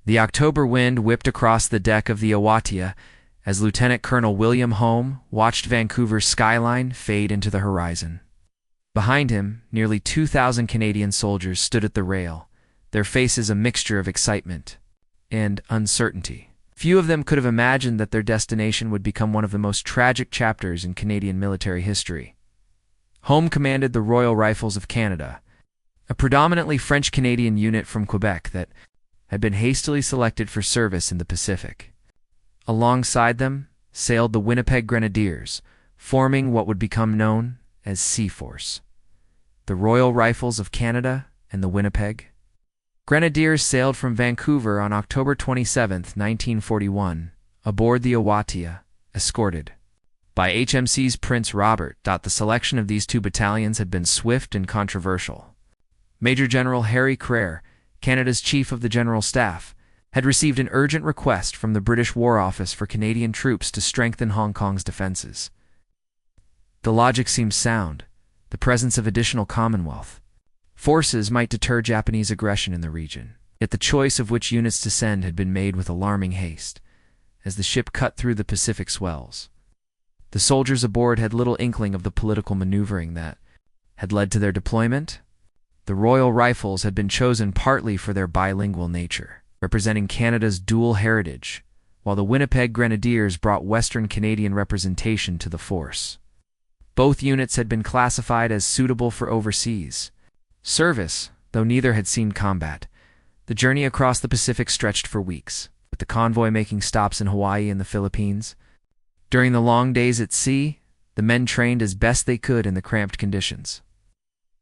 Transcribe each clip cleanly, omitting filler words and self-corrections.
The October wind whipped across the deck of the WWII as Lieutenant Colonel William Home watched Vancouver's skyline fade into the horizon. Behind him, nearly 2,000 Canadian soldiers stood at the rail, their faces a mixture of excitement and uncertainty. Few of them could have imagined that their destination would become one of the most tragic chapters in Canadian military history. Home commanded the Royal Rifles of Canada, a predominantly French-Canadian unit from Quebec that had been hastily selected for service in the Pacific. Alongside them sailed the Winnipeg Grenadiers, forming what would become known as Sea Force. The Royal Rifles of Canada and the Winnipeg Grenadiers sailed from Vancouver on October 27, 1941, aboard the WWII, escorted by HMC's Prince Robert. The selection of these two battalions had been swift and controversial. Major General Harry Crerar, Canada's Chief of the General Staff, had received an urgent request from the British War Office for Canadian troops to strengthen Hong Kong's defenses. The logic seemed sound, the presence of additional Commonwealth forces might deter Japanese aggression in the region, yet the choice of which units to send had been made with alarming haste, as the ship cut through the Pacific swells. The soldiers aboard had little inkling of the political maneuvering that had led to their deployment. The Royal Rifles had been chosen partly for their bilingual nature, representing Canada's dual heritage, while the Winnipeg Grenadiers brought Western Canadian representation to the force. Both units had been classified as suitable for overseas service, though neither had seen combat. The journey across the Pacific stretched for weeks, with the convoy making stops in Hawaii and the Philippines. During the long days at sea, the men trained as best they could in the cramped conditions.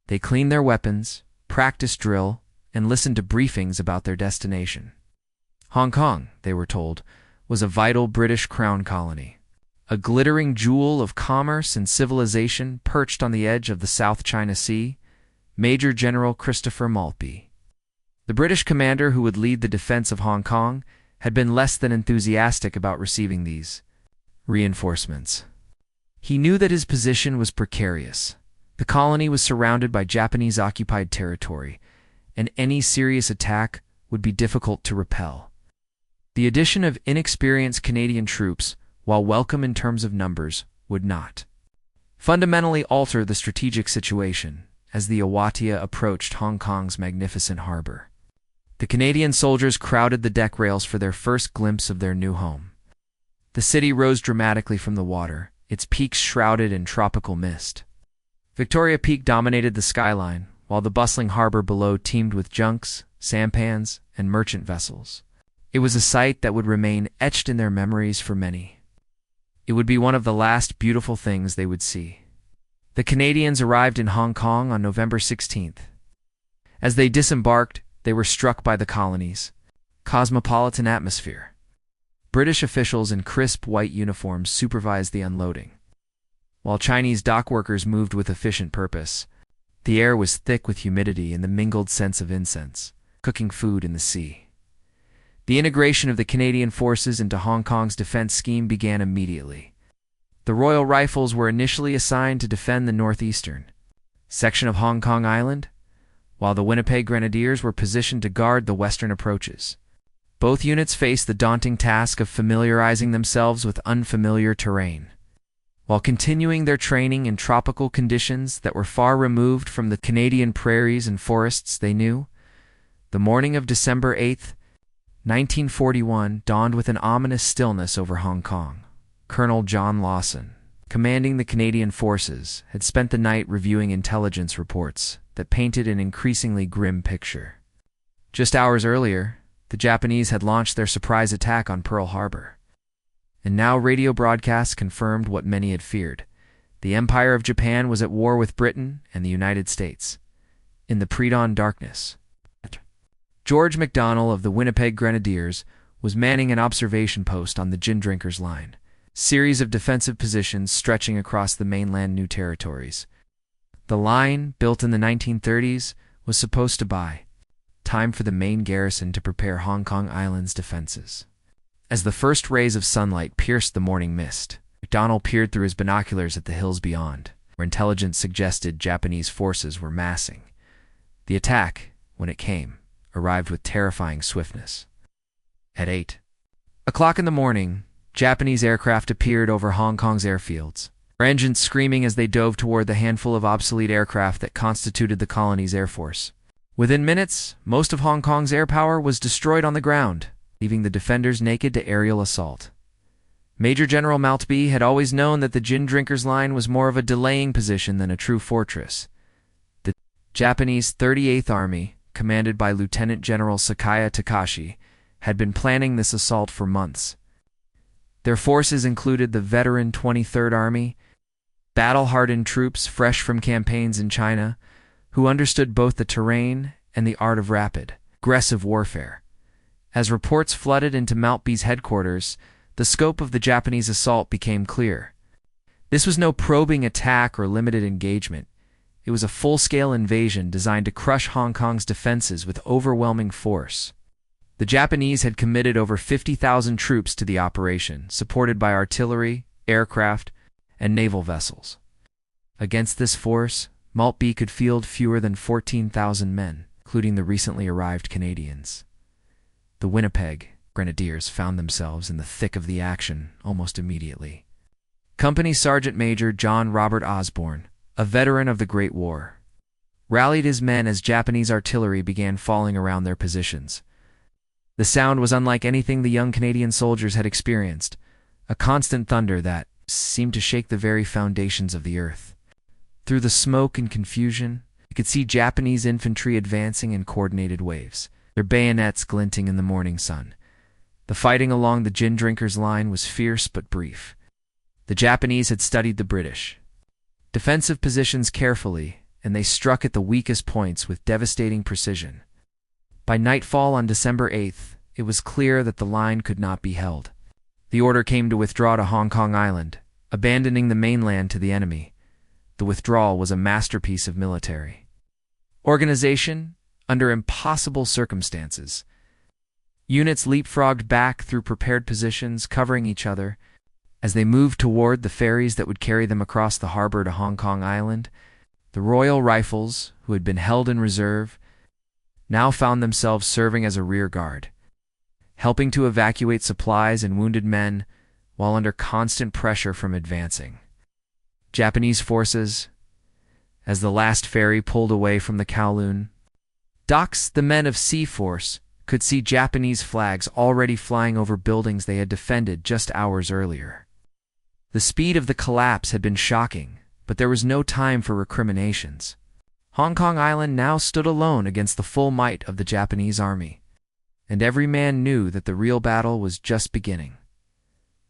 They cleaned their weapons, practiced drill, and listened to briefings about their destination. Hong Kong, they were told, was a vital British crown colony, a glittering jewel of commerce and civilization perched on the edge of the South China Sea. Major General Christopher Maltby, the British commander who would lead the defense of Hong Kong, had been less than enthusiastic about receiving these reinforcements. He knew that his position was precarious. The colony was surrounded by Japanese-occupied territory, and any serious attack would be difficult to repel. The addition of inexperienced Canadian troops, while welcome in terms of numbers, would not fundamentally alter the strategic situation as the WWII approached Hong Kong's magnificent harbor. The Canadian soldiers crowded the deck rails for their first glimpse of their new home. The city rose dramatically from the water, its peaks shrouded in tropical mist. Victoria Peak dominated the skyline, while the bustling harbor below teemed with junks, sampans, and merchant vessels. It was a sight that would remain etched in their memories for many. It would be one of the last beautiful things they would see. The Canadians arrived in Hong Kong on November 16th. As they disembarked, they were struck by the colony's cosmopolitan atmosphere. British officials in crisp white uniforms supervised the unloading, while Chinese dock workers moved with efficient purpose. The air was thick with humidity and the mingled scents of incense, cooking food in the sea. The integration of the Canadian forces into Hong Kong's defense scheme began immediately. The Royal Rifles were initially assigned to defend the northeastern section of Hong Kong Island, while the Winnipeg Grenadiers were positioned to guard the western approaches. Both units faced the daunting task of familiarizing themselves with unfamiliar terrain, while continuing their training in tropical conditions that were far removed from the Canadian prairies and forests they knew. The morning of December 8, 1941, dawned with an ominous stillness over Hong Kong. Colonel John Lawson, commanding the Canadian forces, had spent the night reviewing intelligence reports that painted an increasingly grim picture. Just hours earlier, the Japanese had launched their surprise attack on Pearl Harbor. And now radio broadcasts confirmed what many had feared. The Empire of Japan was at war with Britain and the United States. In the pre-dawn darkness, George MacDonald of the Winnipeg Grenadiers was manning an observation post on the Gin Drinkers Line, series of defensive positions stretching across the mainland New Territories. The line, built in the 1930s, was supposed to buy time for the main garrison to prepare Hong Kong Island's defenses. As the first rays of sunlight pierced the morning mist, MacDonald peered through his binoculars at the hills beyond, where intelligence suggested Japanese forces were massing. The attack, when it came, arrived with terrifying swiftness. At 8 o'clock in the morning, Japanese aircraft appeared over Hong Kong's airfields, their engines screaming as they dove toward the handful of obsolete aircraft that constituted the colony's air force. Within minutes, most of Hong Kong's air power was destroyed on the ground, leaving the defenders naked to aerial assault. Major General Maltby had always known that the gin drinkers' line was more of a delaying position than a true fortress. The Japanese 38th Army, commanded by Lieutenant General Sakaya Takashi, had been planning this assault for months. Their forces included the veteran 23rd Army, battle-hardened troops fresh from campaigns in China, who understood both the terrain and the art of rapid, aggressive warfare. As reports flooded into Maltby's headquarters, the scope of the Japanese assault became clear. This was no probing attack or limited engagement. It was a full-scale invasion designed to crush Hong Kong's defenses with overwhelming force. The Japanese had committed over 50,000 troops to the operation, supported by artillery, aircraft, and naval vessels. Against this force, Maltby could field fewer than 14,000 men, including the recently arrived Canadians. The Winnipeg Grenadiers found themselves in the thick of the action almost immediately. Company Sergeant Major John Robert Osborne, a veteran of the Great War, rallied his men as Japanese artillery began falling around their positions. The sound was unlike anything the young Canadian soldiers had experienced, a constant thunder that seemed to shake the very foundations of the earth. Through the smoke and confusion, you could see Japanese infantry advancing in coordinated waves, their bayonets glinting in the morning sun. The fighting along the gin drinkers' line was fierce but brief. The Japanese had studied the British defensive positions carefully, and they struck at the weakest points with devastating precision. By nightfall on December 8th, it was clear that the line could not be held. The order came to withdraw to Hong Kong Island, abandoning the mainland to the enemy. The withdrawal was a masterpiece of military organization under impossible circumstances. Units leapfrogged back through prepared positions, covering each other. As they moved toward the ferries that would carry them across the harbor to Hong Kong Island, the Royal Rifles, who had been held in reserve, now found themselves serving as a rear guard, helping to evacuate supplies and wounded men while under constant pressure from advancing Japanese forces. As the last ferry pulled away from the Kowloon docks, the men of Sea Force could see Japanese flags already flying over buildings they had defended just hours earlier. The speed of the collapse had been shocking, but there was no time for recriminations. Hong Kong Island now stood alone against the full might of the Japanese army, and every man knew that the real battle was just beginning.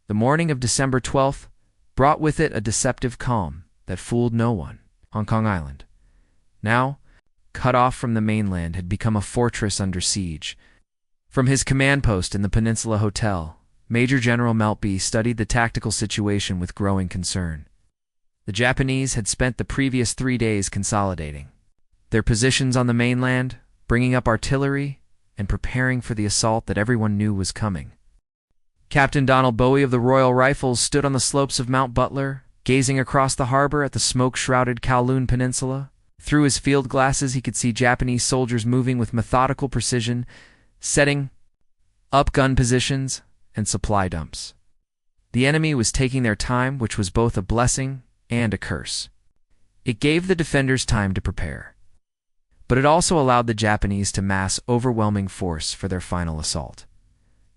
The morning of December 12th brought with it a deceptive calm that fooled no one. Hong Kong Island, now cut off from the mainland, had become a fortress under siege. From his command post in the Peninsula Hotel, Major General Maltby studied the tactical situation with growing concern. The Japanese had spent the previous 3 days consolidating their positions on the mainland, bringing up artillery, and preparing for the assault that everyone knew was coming. Captain Donald Bowie of the Royal Rifles stood on the slopes of Mount Butler, gazing across the harbor at the smoke-shrouded Kowloon Peninsula. Through his field glasses, he could see Japanese soldiers moving with methodical precision, setting up gun positions and supply dumps. The enemy was taking their time, which was both a blessing and a curse. It gave the defenders time to prepare, but it also allowed the Japanese to mass overwhelming force for their final assault.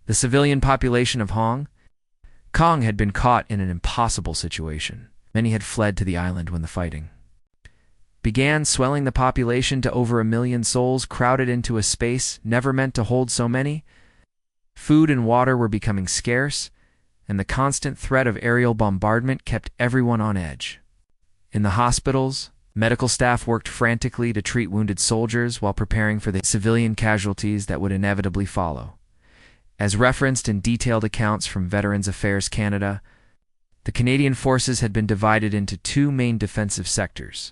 The civilian population of Hong Kong had been caught in an impossible situation. Many had fled to the island when the fighting began, swelling the population to over 1 million souls crowded into a space never meant to hold so many. Food and water were becoming scarce, and the constant threat of aerial bombardment kept everyone on edge. In the hospitals, medical staff worked frantically to treat wounded soldiers while preparing for the civilian casualties that would inevitably follow. As referenced in detailed accounts from Veterans Affairs Canada, the Canadian forces had been divided into 2 main defensive sectors.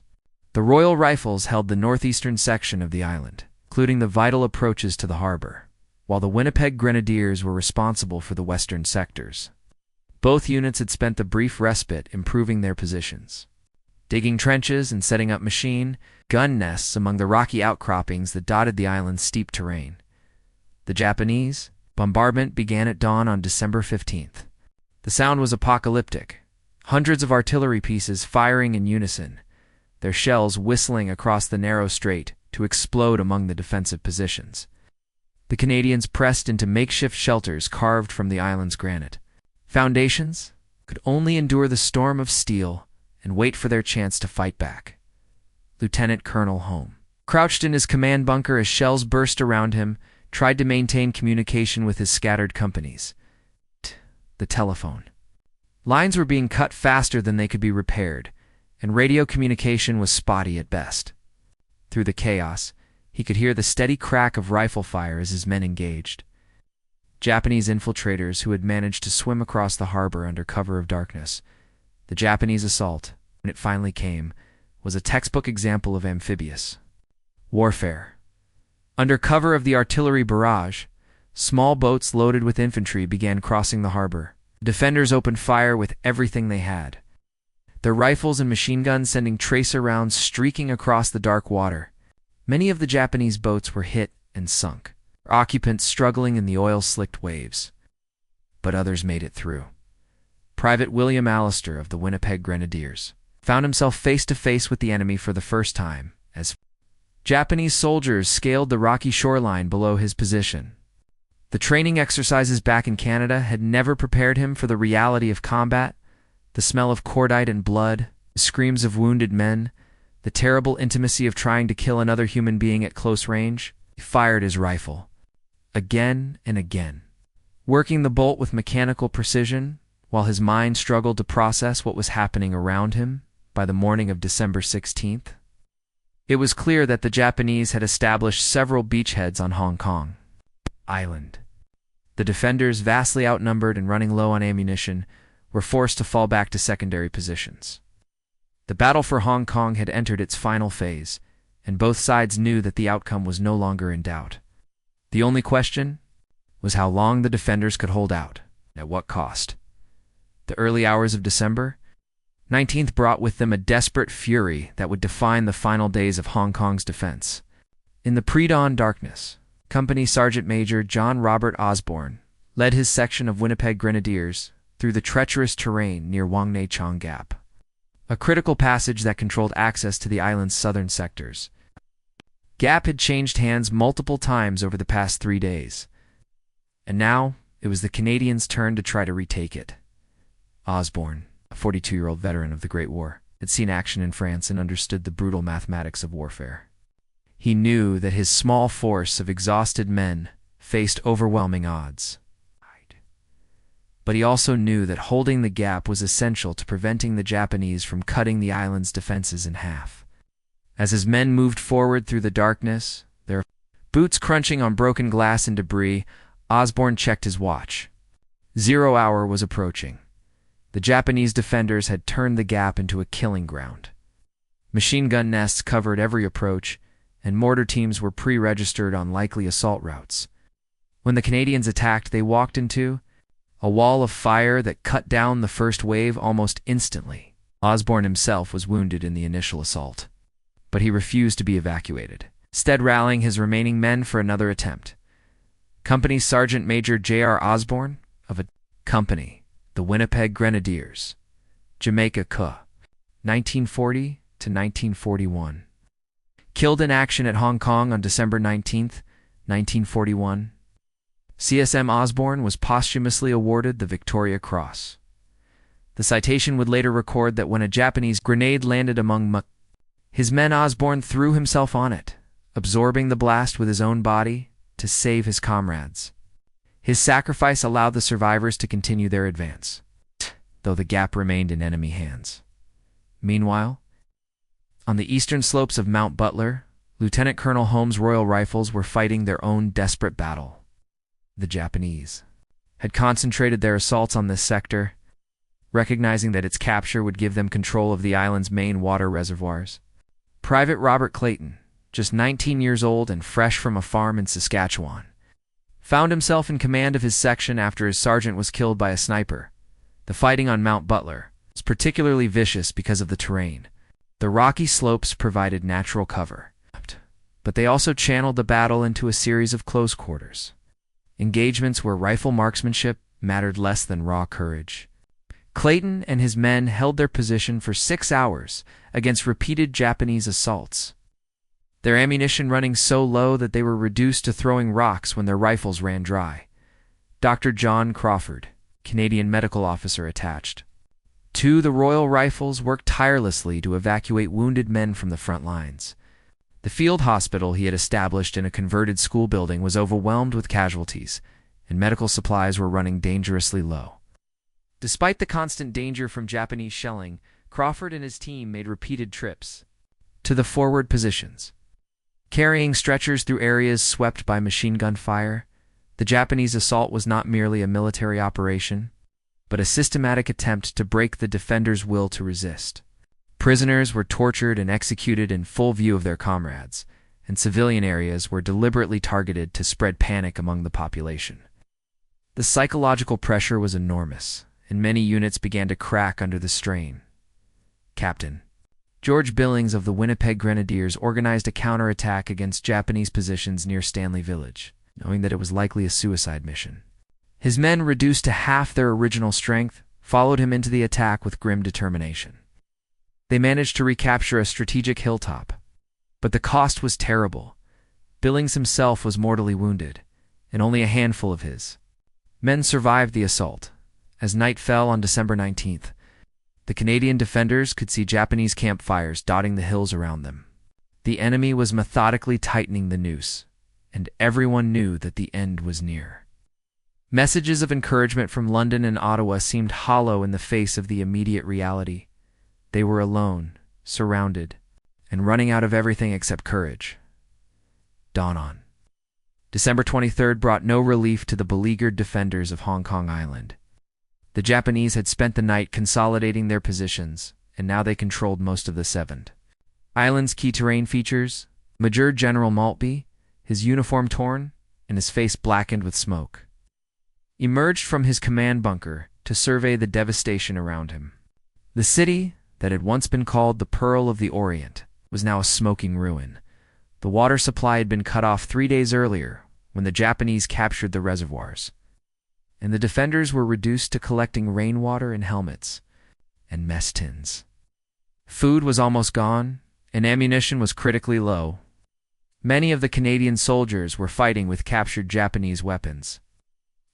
The Royal Rifles held the northeastern section of the island, including the vital approaches to the harbor, while the Winnipeg Grenadiers were responsible for the western sectors. Both units had spent the brief respite improving their positions, digging trenches and setting up machine gun nests among the rocky outcroppings that dotted the island's steep terrain. The Japanese, Bombardment began at dawn on December 15th. The sound was apocalyptic. Hundreds of artillery pieces firing in unison, their shells whistling across the narrow strait to explode among the defensive positions. The Canadians pressed into makeshift shelters carved from the island's granite. Foundations could only endure the storm of steel and wait for their chance to fight back. Lieutenant Colonel Home, crouched in his command bunker as shells burst around him, tried to maintain communication with his scattered companies. The telephone. Lines were being cut faster than they could be repaired, and radio communication was spotty at best. Through the chaos, he could hear the steady crack of rifle fire as his men engaged. Japanese infiltrators who had managed to swim across the harbor under cover of darkness. The Japanese assault, when it finally came, was a textbook example of amphibious warfare. Under cover of the artillery barrage, small boats loaded with infantry began crossing the harbor. Defenders opened fire with everything they had, their rifles and machine guns sending tracer rounds streaking across the dark water. Many of the Japanese boats were hit and sunk, their occupants struggling in the oil-slicked waves. But others made it through. Private William Allister of the Winnipeg Grenadiers found himself face-to-face with the enemy for the first time, as Japanese soldiers scaled the rocky shoreline below his position. The training exercises back in Canada had never prepared him for the reality of combat, the smell of cordite and blood, the screams of wounded men, the terrible intimacy of trying to kill another human being at close range. He fired his rifle, again and again, working the bolt with mechanical precision, while his mind struggled to process what was happening around him. By the morning of December 16th, it was clear that the Japanese had established several beachheads on Hong Kong Island. The defenders, vastly outnumbered and running low on ammunition, were forced to fall back to secondary positions. The battle for Hong Kong had entered its final phase, and both sides knew that the outcome was no longer in doubt. The only question was how long the defenders could hold out, and at what cost. The early hours of December 19th brought with them a desperate fury that would define the final days of Hong Kong's defense. In the pre-dawn darkness, Company Sergeant Major John Robert Osborne led his section of Winnipeg Grenadiers through the treacherous terrain near Wangnei Chong Gap, a critical passage that controlled access to the island's southern sectors. Gap had changed hands multiple times over the past 3 days, and now it was the Canadians' turn to try to retake it. Osborne, a 42-year-old veteran of the Great War, had seen action in France and understood the brutal mathematics of warfare. He knew that his small force of exhausted men faced overwhelming odds. But he also knew that holding the gap was essential to preventing the Japanese from cutting the island's defenses in half. As his men moved forward through the darkness, their boots crunching on broken glass and debris, Osborne checked his watch. 0 hour was approaching. The Japanese defenders had turned the gap into a killing ground. Machine gun nests covered every approach, and mortar teams were pre-registered on likely assault routes. When the Canadians attacked, they walked into a wall of fire that cut down the first wave almost instantly. Osborne himself was wounded in the initial assault, but he refused to be evacuated, instead rallying his remaining men for another attempt. Company Sergeant Major J.R. Osborne of a company, the Winnipeg Grenadiers, Jamaica Co., 1940 to 1941. Killed in action at Hong Kong on December 19, 1941, CSM Osborne was posthumously awarded the Victoria Cross. The citation would later record that when a Japanese grenade landed among his men, Osborne threw himself on it, absorbing the blast with his own body to save his comrades. His sacrifice allowed the survivors to continue their advance, though the gap remained in enemy hands. Meanwhile, on the eastern slopes of Mount Butler, Lieutenant Colonel Holmes' Royal Rifles were fighting their own desperate battle. The Japanese had concentrated their assaults on this sector, recognizing that its capture would give them control of the island's main water reservoirs. Private Robert Clayton, just 19 years old and fresh from a farm in Saskatchewan, found himself in command of his section after his sergeant was killed by a sniper. The fighting on Mount Butler was particularly vicious because of the terrain. The rocky slopes provided natural cover, but they also channeled the battle into a series of close quarters. engagements where rifle marksmanship mattered less than raw courage. Clayton and his men held their position for 6 hours against repeated Japanese assaults, their ammunition running so low that they were reduced to throwing rocks when their rifles ran dry. Dr. John Crawford, Canadian medical officer attached to the Royal Rifles, worked tirelessly to evacuate wounded men from the front lines. The field hospital he had established in a converted school building was overwhelmed with casualties, and medical supplies were running dangerously low. Despite the constant danger from Japanese shelling, Crawford and his team made repeated trips to the forward positions, carrying stretchers through areas swept by machine gun fire. The Japanese assault was not merely a military operation, but a systematic attempt to break the defenders' will to resist. Prisoners were tortured and executed in full view of their comrades, and civilian areas were deliberately targeted to spread panic among the population. The psychological pressure was enormous, and many units began to crack under the strain. Captain George Billings of the Winnipeg Grenadiers organized a counterattack against Japanese positions near Stanley Village, knowing that it was likely a suicide mission. His men, reduced to half their original strength, followed him into the attack with grim determination. They managed to recapture a strategic hilltop, but the cost was terrible. Billings himself was mortally wounded, and only a handful of his men survived the assault. As night fell on December 19th, the Canadian defenders could see Japanese campfires dotting the hills around them. The enemy was methodically tightening the noose, and everyone knew that the end was near. Messages of encouragement from London and Ottawa seemed hollow in the face of the immediate reality. They were alone, surrounded, and running out of everything except courage. Dawn on December 23rd brought no relief to the beleaguered defenders of Hong Kong Island. The Japanese had spent the night consolidating their positions, and now they controlled most of the Seventh Island's key terrain features. Major General Maltby, his uniform torn and his face blackened with smoke, emerged from his command bunker to survey the devastation around him. The city, that had once been called the Pearl of the Orient, was now a smoking ruin. The water supply had been cut off 3 days earlier when the Japanese captured the reservoirs, and the defenders were reduced to collecting rainwater in helmets and mess tins. Food was almost gone, and ammunition was critically low. Many of the Canadian soldiers were fighting with captured Japanese weapons.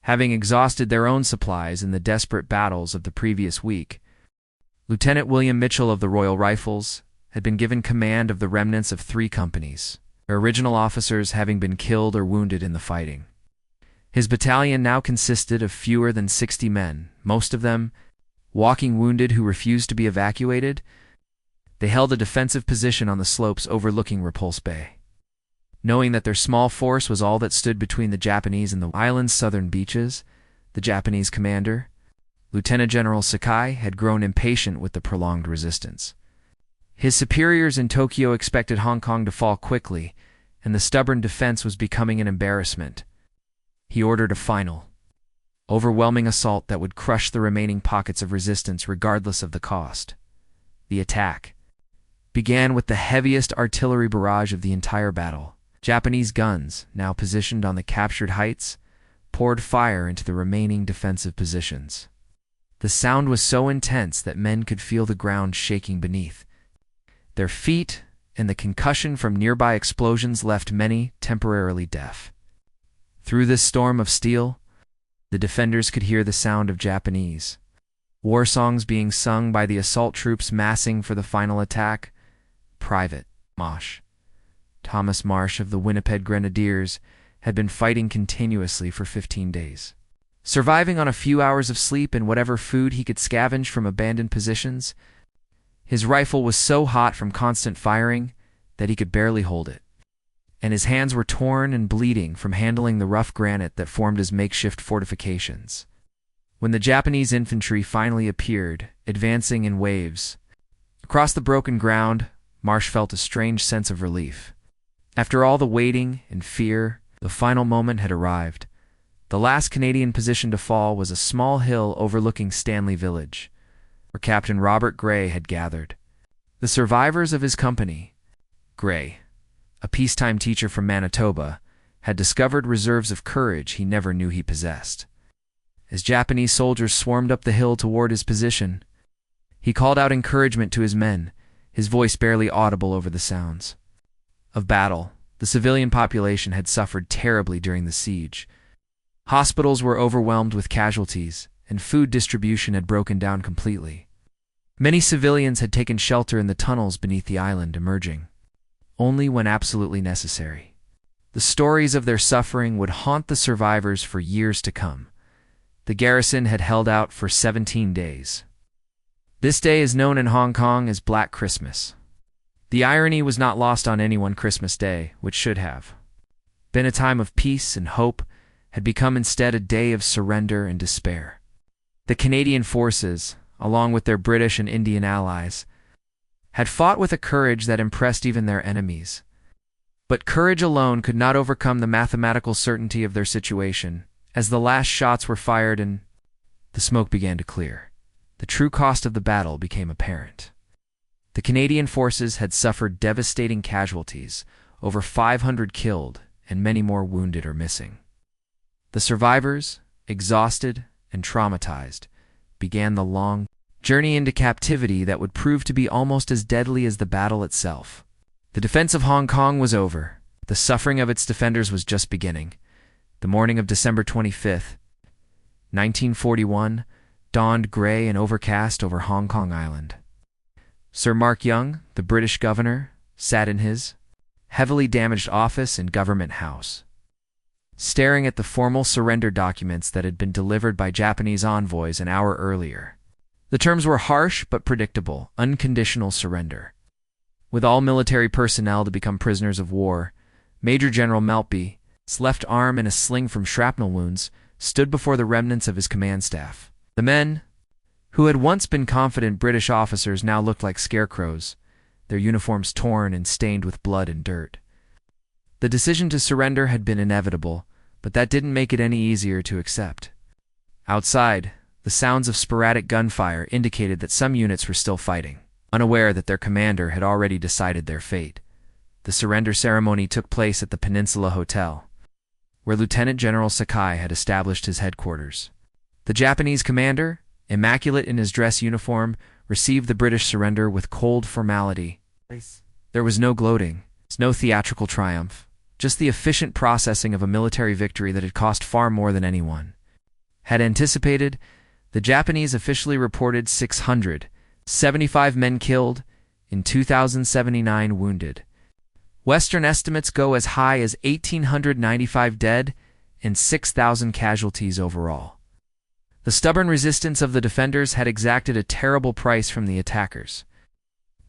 Having exhausted their own supplies in the desperate battles of the previous week, Lieutenant William Mitchell of the Royal Rifles had been given command of the remnants of 3 companies, their original officers having been killed or wounded in the fighting. His battalion now consisted of fewer than 60 men, most of them walking wounded who refused to be evacuated. They held a defensive position on the slopes overlooking Repulse Bay. Knowing that their small force was all that stood between the Japanese and the island's southern beaches, the Japanese commander, Lieutenant General Sakai, had grown impatient with the prolonged resistance. His superiors in Tokyo expected Hong Kong to fall quickly, and the stubborn defense was becoming an embarrassment. He ordered a final, overwhelming assault that would crush the remaining pockets of resistance regardless of the cost. The attack began with the heaviest artillery barrage of the entire battle. Japanese guns, now positioned on the captured heights, poured fire into the remaining defensive positions. The sound was so intense that men could feel the ground shaking beneath their feet, and the concussion from nearby explosions left many temporarily deaf. Through this storm of steel, the defenders could hear the sound of Japanese war songs being sung by the assault troops massing for the final attack. Private Thomas Marsh of the Winnipeg Grenadiers had been fighting continuously for 15 days. Surviving on a few hours of sleep and whatever food he could scavenge from abandoned positions, his rifle was so hot from constant firing that he could barely hold it, and his hands were torn and bleeding from handling the rough granite that formed his makeshift fortifications. When the Japanese infantry finally appeared, advancing in waves across the broken ground, Marsh felt a strange sense of relief. After all the waiting and fear, the final moment had arrived. The last Canadian position to fall was a small hill overlooking Stanley Village, where Captain Robert Gray had gathered. The survivors of his company, Gray, a peacetime teacher from Manitoba, had discovered reserves of courage he never knew he possessed. As Japanese soldiers swarmed up the hill toward his position, he called out encouragement to his men, his voice barely audible over the sounds of battle. The civilian population had suffered terribly during the siege. Hospitals were overwhelmed with casualties, and food distribution had broken down completely. Many civilians had taken shelter in the tunnels beneath the island, emerging only when absolutely necessary. The stories of their suffering would haunt the survivors for years to come. The garrison had held out for 17 days. This day is known in Hong Kong as Black Christmas. The irony was not lost on anyone. Christmas Day, which should have been a time of peace and hope, had become instead a day of surrender and despair. The Canadian forces, along with their British and Indian allies, had fought with a courage that impressed even their enemies. But courage alone could not overcome the mathematical certainty of their situation. As the last shots were fired and the smoke began to clear, the true cost of the battle became apparent. The Canadian forces had suffered devastating casualties, over 500 killed and many more wounded or missing. The survivors, exhausted and traumatized, began the long journey into captivity that would prove to be almost as deadly as the battle itself. The defense of Hong Kong was over. The suffering of its defenders was just beginning. The morning of December 25th, 1941, dawned gray and overcast over Hong Kong Island. Sir Mark Young, the British governor, sat in his heavily damaged office in Government House, staring at the formal surrender documents that had been delivered by Japanese envoys an hour earlier. The terms were harsh but predictable: unconditional surrender. With all military personnel to become prisoners of war, Major General Maltby, his left arm in a sling from shrapnel wounds, stood before the remnants of his command staff. The men, who had once been confident British officers, now looked like scarecrows, their uniforms torn and stained with blood and dirt. The decision to surrender had been inevitable, but that didn't make it any easier to accept. Outside, the sounds of sporadic gunfire indicated that some units were still fighting, unaware that their commander had already decided their fate. The surrender ceremony took place at the Peninsula Hotel, where Lieutenant General Sakai had established his headquarters. The Japanese commander, immaculate in his dress uniform, received the British surrender with cold formality. There was no gloating, no theatrical triumph, just the efficient processing of a military victory that had cost far more than anyone had anticipated. The Japanese officially reported 675 men killed and 2,079 wounded. Western estimates go as high as 1,895 dead and 6,000 casualties overall. The stubborn resistance of the defenders had exacted a terrible price from the attackers,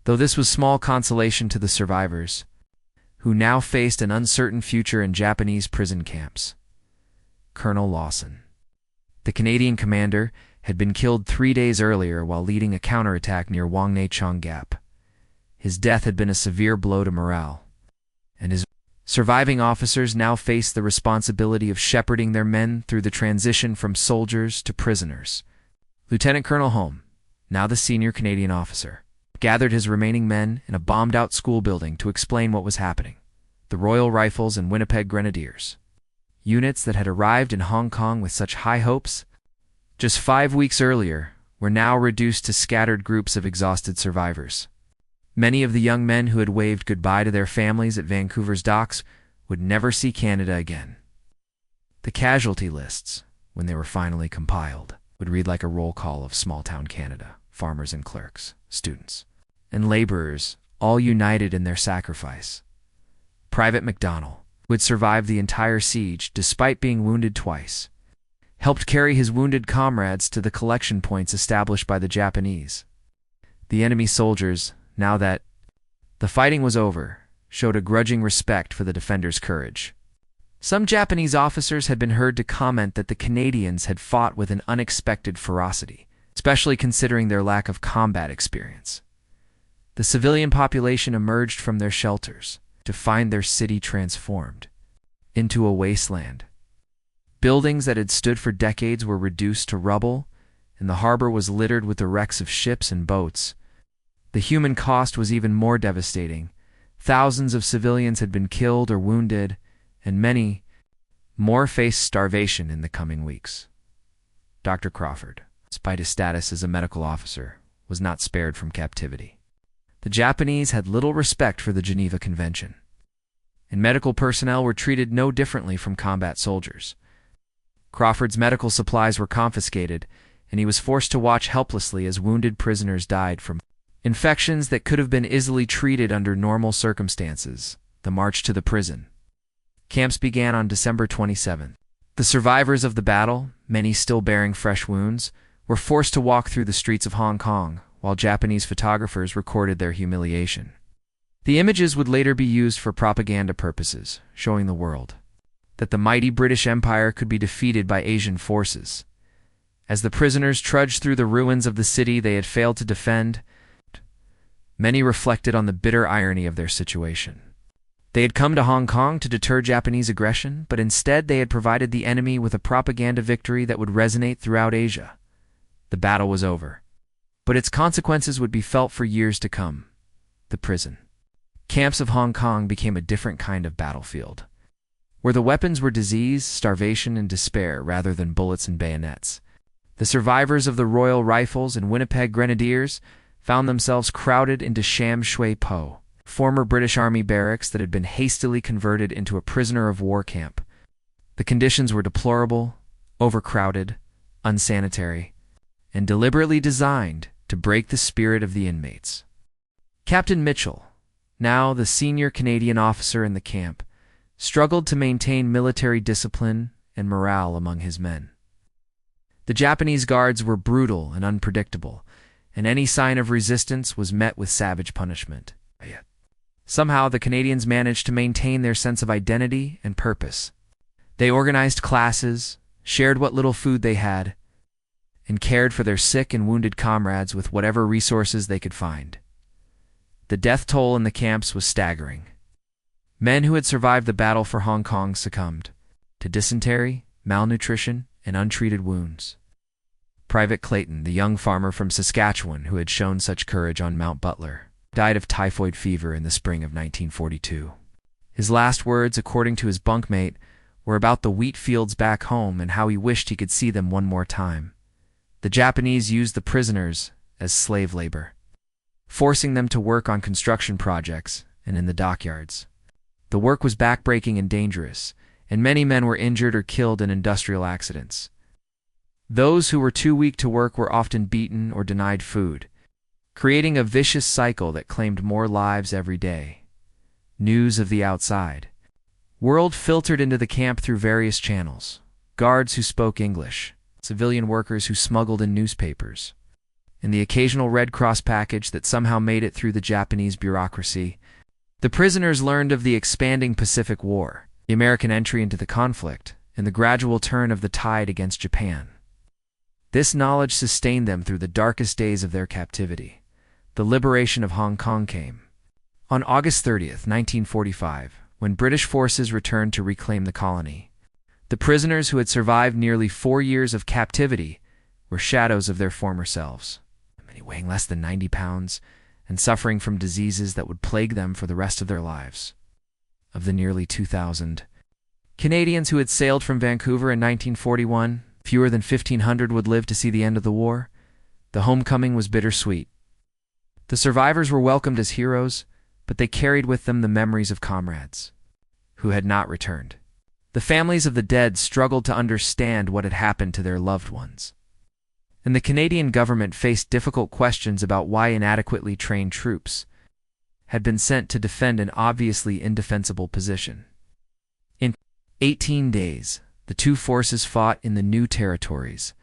though this was small consolation to the survivors, who now faced an uncertain future in Japanese prison camps. Colonel Lawson, the Canadian commander, had been killed 3 days earlier while leading a counterattack near Wangnechong Gap. His death had been a severe blow to morale, and his surviving officers now faced the responsibility of shepherding their men through the transition from soldiers to prisoners. Lieutenant Colonel Holm, now the senior Canadian officer, gathered his remaining men in a bombed-out school building to explain what was happening. The Royal Rifles and Winnipeg Grenadiers, units that had arrived in Hong Kong with such high hopes just 5 weeks earlier, were now reduced to scattered groups of exhausted survivors. Many of the young men who had waved goodbye to their families at Vancouver's docks would never see Canada again. The casualty lists, when they were finally compiled, would read like a roll call of small-town Canada: farmers and clerks, students, and laborers, all united in their sacrifice. Private MacDonald, who had survived the entire siege despite being wounded twice, helped carry his wounded comrades to the collection points established by the Japanese. The enemy soldiers, now that the fighting was over, showed a grudging respect for the defenders' courage. Some Japanese officers had been heard to comment that the Canadians had fought with an unexpected ferocity, especially considering their lack of combat experience. The civilian population emerged from their shelters to find their city transformed into a wasteland. Buildings that had stood for decades were reduced to rubble, and the harbor was littered with the wrecks of ships and boats. The human cost was even more devastating. Thousands of civilians had been killed or wounded, and many More faced starvation in the coming weeks. Dr. Crawford, despite his status as a medical officer, was not spared from captivity. The Japanese had little respect for the Geneva Convention, and medical personnel were treated no differently from combat soldiers. Crawford's medical supplies were confiscated, and he was forced to watch helplessly as wounded prisoners died from infections that could have been easily treated under normal circumstances. The march to the prison camps began on December 27th. The survivors of the battle, many still bearing fresh wounds, were forced to walk through the streets of Hong Kong, while Japanese photographers recorded their humiliation. The images would later be used for propaganda purposes, showing the world that the mighty British Empire could be defeated by Asian forces. As the prisoners trudged through the ruins of the city they had failed to defend, many reflected on the bitter irony of their situation. They had come to Hong Kong to deter Japanese aggression, but instead they had provided the enemy with a propaganda victory that would resonate throughout Asia. The battle was over, but its consequences would be felt for years to come. The prison camps of Hong Kong became a different kind of battlefield, where the weapons were disease, starvation, and despair rather than bullets and bayonets. The survivors of the Royal Rifles and Winnipeg Grenadiers found themselves crowded into Sham Shui Po, former British Army barracks that had been hastily converted into a prisoner of war camp. The conditions were deplorable, overcrowded, unsanitary, and deliberately designed to break the spirit of the inmates. Captain Mitchell, now the senior Canadian officer in the camp, struggled to maintain military discipline and morale among his men. The Japanese guards were brutal and unpredictable, and any sign of resistance was met with savage punishment. Somehow, the Canadians managed to maintain their sense of identity and purpose. They organized classes, shared what little food they had, and cared for their sick and wounded comrades with whatever resources they could find. The death toll in the camps was staggering. Men who had survived the battle for Hong Kong succumbed to dysentery, malnutrition, and untreated wounds. Private Clayton, the young farmer from Saskatchewan who had shown such courage on Mount Butler, died of typhoid fever in the spring of 1942. His last words, according to his bunkmate, were about the wheat fields back home and how he wished he could see them one more time. The Japanese used the prisoners as slave labor, forcing them to work on construction projects and in the dockyards. The work was backbreaking and dangerous, and many men were injured or killed in industrial accidents. Those who were too weak to work were often beaten or denied food, creating a vicious cycle that claimed more lives every day. News of the outside world filtered into the camp through various channels: guards who spoke English, civilian workers who smuggled in newspapers, and the occasional Red Cross package that somehow made it through the Japanese bureaucracy. The prisoners learned of the expanding Pacific War, the American entry into the conflict, and the gradual turn of the tide against Japan. This knowledge sustained them through the darkest days of their captivity. The liberation of Hong Kong came on August 30th, 1945, when British forces returned to reclaim the colony. The prisoners who had survived nearly 4 years of captivity were shadows of their former selves, many weighing less than 90 pounds and suffering from diseases that would plague them for the rest of their lives. Of the nearly 2,000 Canadians who had sailed from Vancouver in 1941, fewer than 1,500 would live to see the end of the war. The homecoming was bittersweet. The survivors were welcomed as heroes, but they carried with them the memories of comrades who had not returned. The families of the dead struggled to understand what had happened to their loved ones, and the Canadian government faced difficult questions about why inadequately trained troops had been sent to defend an obviously indefensible position. In 18 days, the two forces fought in the new territories,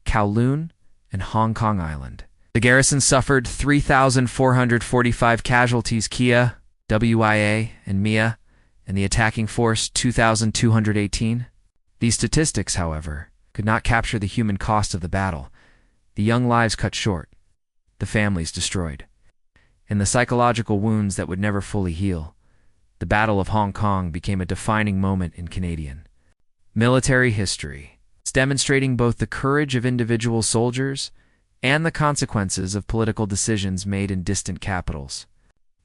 Kowloon and Hong Kong Island. The garrison suffered 3,445 casualties, Kia, WIA, and MIA, and the attacking force 2,218. These statistics, however, could not capture the human cost of the battle. The young lives cut short, the families destroyed, and the psychological wounds that would never fully heal. The Battle of Hong Kong became a defining moment in Canadian military history. It's demonstrating both the courage of individual soldiers and the consequences of political decisions made in distant capitals.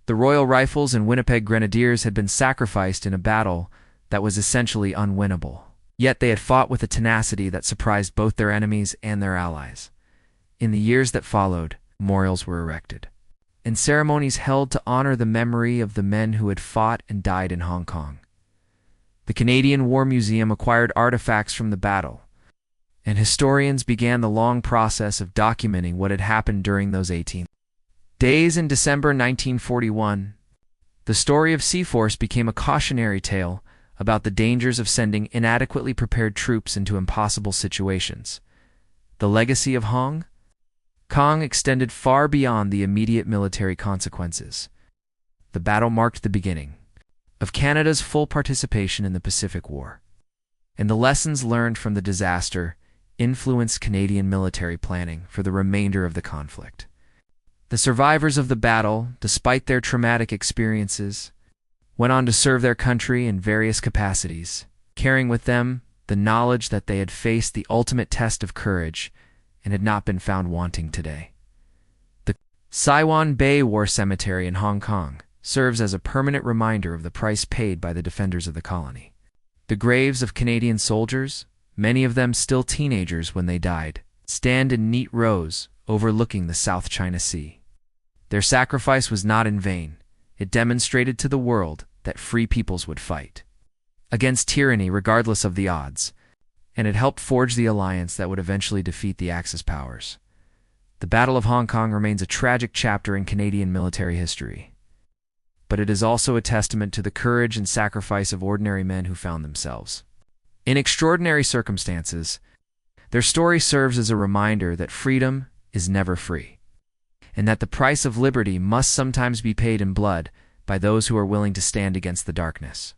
The Royal Rifles and Winnipeg Grenadiers had been sacrificed in a battle that was essentially unwinnable. Yet they had fought with a tenacity that surprised both their enemies and their allies. In the years that followed, memorials were erected, and ceremonies held to honor the memory of the men who had fought and died in Hong Kong. The Canadian War Museum acquired artifacts from the battle, and historians began the long process of documenting what had happened during those 18 days. In December 1941, the story of Seaforce became a cautionary tale about the dangers of sending inadequately prepared troops into impossible situations. The legacy of Hong Kong extended far beyond the immediate military consequences. The battle marked the beginning of Canada's full participation in the Pacific War, and the lessons learned from the disaster influenced Canadian military planning for the remainder of the conflict. The survivors of the battle, despite their traumatic experiences, went on to serve their country in various capacities, carrying with them the knowledge that they had faced the ultimate test of courage and had not been found wanting today. The Saiwan Bay War Cemetery in Hong Kong serves as a permanent reminder of the price paid by the defenders of the colony. The graves of Canadian soldiers, many of them still teenagers when they died, stand in neat rows overlooking the South China Sea. Their sacrifice was not in vain. It demonstrated to the world that free peoples would fight against tyranny regardless of the odds, and it helped forge the alliance that would eventually defeat the Axis powers. The Battle of Hong Kong remains a tragic chapter in Canadian military history, but it is also a testament to the courage and sacrifice of ordinary men who found themselves in extraordinary circumstances. Their story serves as a reminder that freedom is never free, and that the price of liberty must sometimes be paid in blood by those who are willing to stand against the darkness.